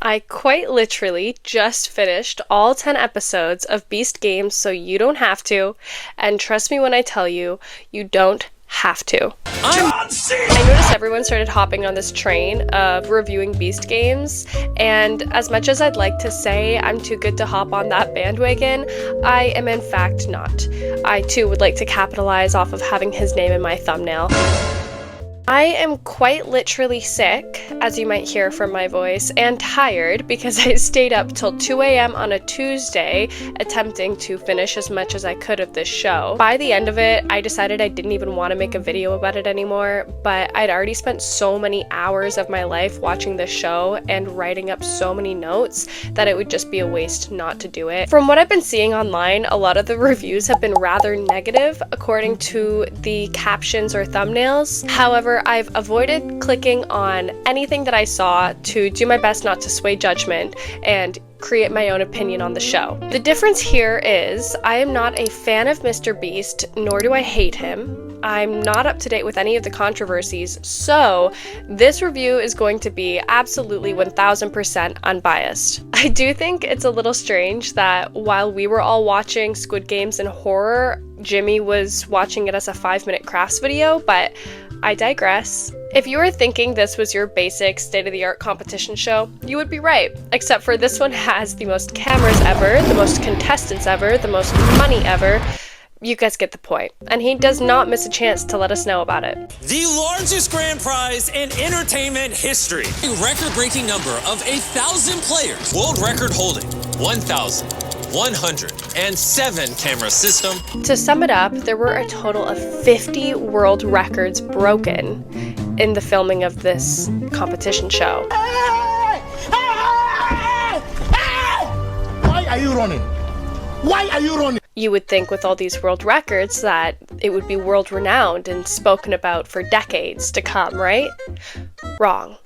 I quite literally just finished all 10 episodes of Beast Games, so you don't have to. And trust me when I tell you, you don't have to. I noticed everyone started hopping on this train of reviewing Beast Games, and as much as I'd like to say I'm too good to hop on that bandwagon, I am in fact not. I too would like to capitalize off of having his name in my thumbnail. I am quite literally sick, as you might hear from my voice, and tired because I stayed up till 2 a.m. on a Tuesday attempting to finish as much as I could of this show. By the end of it, I decided I didn't even want to make a video about it anymore, but I'd already spent so many hours of my life watching this show and writing up so many notes that it would just be a waste not to do it. From what I've been seeing online, a lot of the reviews have been rather negative according to the captions or thumbnails. However, I've avoided clicking on anything that I saw to do my best not to sway judgment and create my own opinion on the show. The difference here is I am not a fan of MrBeast, nor do I hate him. I'm not up to date with any of the controversies, so this review is going to be absolutely 1000% unbiased. I do think it's a little strange that while we were all watching Squid Games and horror, Jimmy was watching it as a 5-minute crafts video, but I digress. If you were thinking this was your basic state-of-the-art competition show, you would be right, except for this one has the most cameras ever, the most contestants ever, the most money ever. You guys get the point. And he does not miss a chance to let us know about it. The largest grand prize in entertainment history. A record-breaking number of 1,000 players. World record holding 1,107 camera system. To sum it up, there were a total of 50 world records broken in the filming of this competition show. Why are you running? Why are you running? You would think with all these world records that it would be world renowned and spoken about for decades to come, right? Wrong.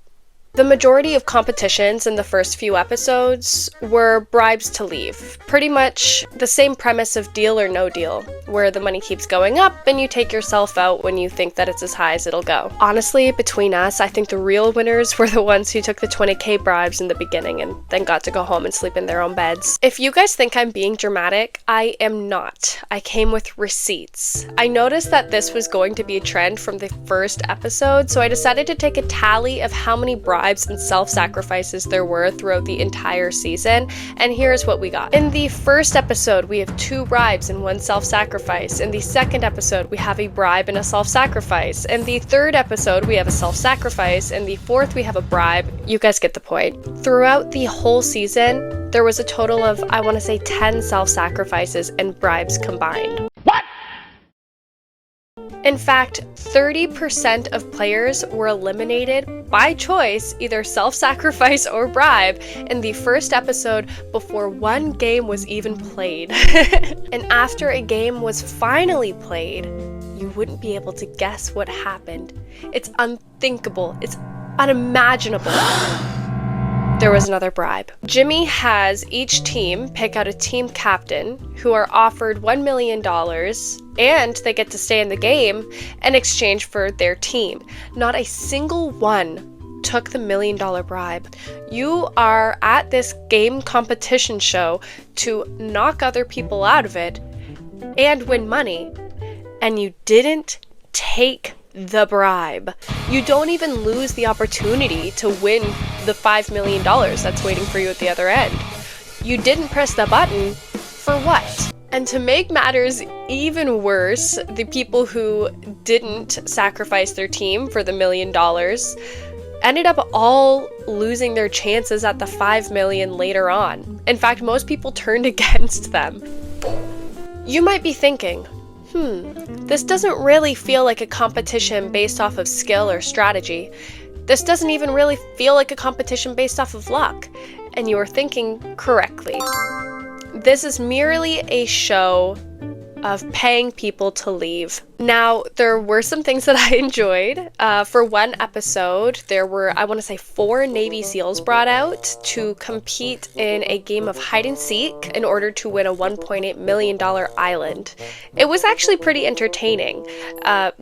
The majority of competitions in the first few episodes were bribes to leave. Pretty much the same premise of Deal or No Deal, where the money keeps going up and you take yourself out when you think that it's as high as it'll go. Honestly, between us, I think the real winners were the ones who took the 20k bribes in the beginning and then got to go home and sleep in their own beds. If you guys think I'm being dramatic, I am not. I came with receipts. I noticed that this was going to be a trend from the first episode, so I decided to take a tally of how many bribes and self-sacrifices there were throughout the entire season, and here's what we got. In the first episode, we have 2 bribes and 1 self-sacrifice. In the second episode, we have a bribe and a self-sacrifice. In the third episode, we have a self-sacrifice. In the fourth, we have a bribe. You guys get the point. Throughout the whole season, there was a total of, I want to say, 10 self-sacrifices and bribes combined. In fact, 30% of players were eliminated by choice, either self-sacrifice or bribe, in the first episode before one game was even played. And after a game was finally played, you wouldn't be able to guess what happened. It's unthinkable. It's unimaginable. There was another bribe. Jimmy has each team pick out a team captain who are offered $1 million and they get to stay in the game in exchange for their team. Not a single one took the $1 million bribe. You are at this game competition show to knock other people out of it and win money, and you didn't take the bribe. You don't even lose the opportunity to win the $5 million that's waiting for you at the other end. You didn't press the button for what? And to make matters even worse, the people who didn't sacrifice their team for the $1 million ended up all losing their chances at the $5 million later on. In fact, most people turned against them. You might be thinking, this doesn't really feel like a competition based off of skill or strategy. This doesn't even really feel like a competition based off of luck. And you are thinking correctly. This is merely a show of paying people to leave. Now, there were some things that I enjoyed. For one episode, there were, I want to say, 4 Navy SEALs brought out to compete in a game of hide and seek in order to win a $1.8 million island. It was actually pretty entertaining.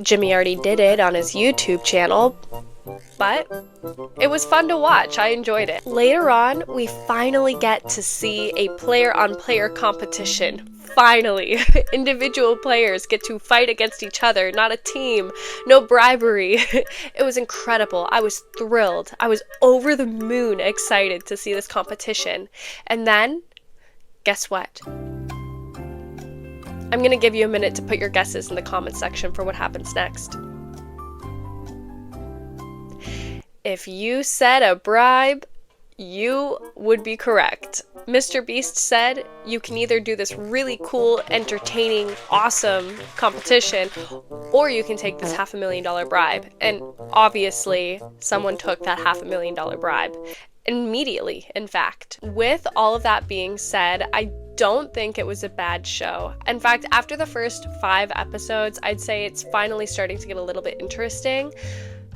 Jimmy already did it on his YouTube channel. but it was fun to watch. I enjoyed it. Later on, we finally get to see a player-on-player competition. Finally, individual players get to fight against each other, not a team, no bribery. It was incredible. I was thrilled. I was over the moon excited to see this competition. And then, guess what? I'm gonna give you a minute to put your guesses in the comment section for what happens next. If you said a bribe, you would be correct. MrBeast said you can either do this really cool, entertaining, awesome competition, or you can take this $500,000 bribe. And obviously, someone took that $500,000 bribe. Immediately, in fact. With all of that being said, I don't think it was a bad show. In fact, after the first 5 episodes, I'd say it's finally starting to get a little bit interesting.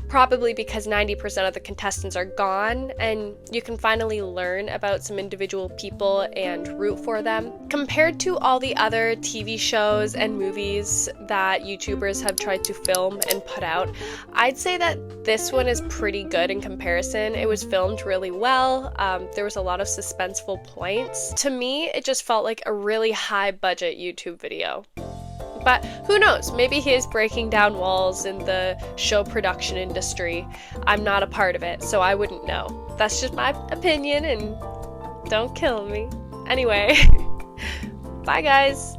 Probably because 90% of the contestants are gone, and you can finally learn about some individual people and root for them. Compared to all the other TV shows and movies that YouTubers have tried to film and put out, I'd say that this one is pretty good in comparison. It was filmed really well. There was a lot of suspenseful points. To me, it just felt like a really high budget YouTube video. But who knows, maybe he is breaking down walls in the show production industry. I'm not a part of it, so I wouldn't know. That's just my opinion, and don't kill me. Anyway, bye guys.